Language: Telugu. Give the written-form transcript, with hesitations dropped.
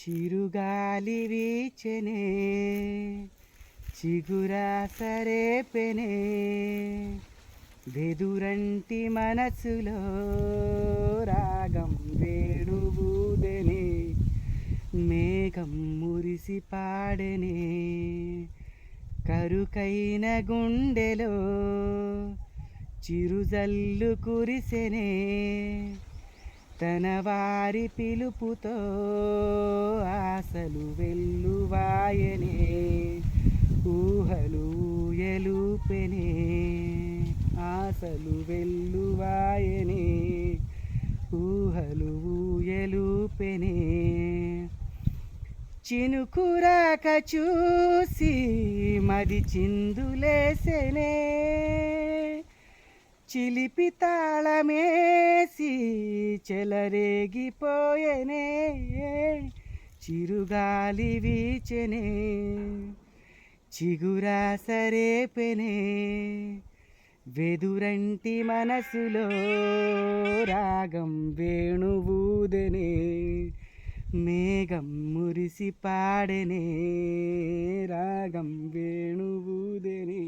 చిరుగాలి వీచెనే చిగురాసరేపెనే వెదురంటి మనసులో రాగం వేణువూదెనే మేఘం మురిసి పాడెనే కరుకైన గుండెలో చిరుజల్లు కురిసెనే తన వారి పిలుపుతో ఆశలు వెల్లువాయనే ఊహలు ఊయలూపెనే ఆశలు వెల్లువాయనే ఊహలు ఊయలూపెనే చినుకురాక చూసి మది చిందులేసెనే చిలిపి తాళమేసి చెలరేగిపోయెనే చిరుగాలి వీచెనే చిగురాసరేపెనే వెదురంటి మనసులో రాగం వేణువూదెనే మేఘం మురిసి పాడెనే రాగం వేణువూదెనే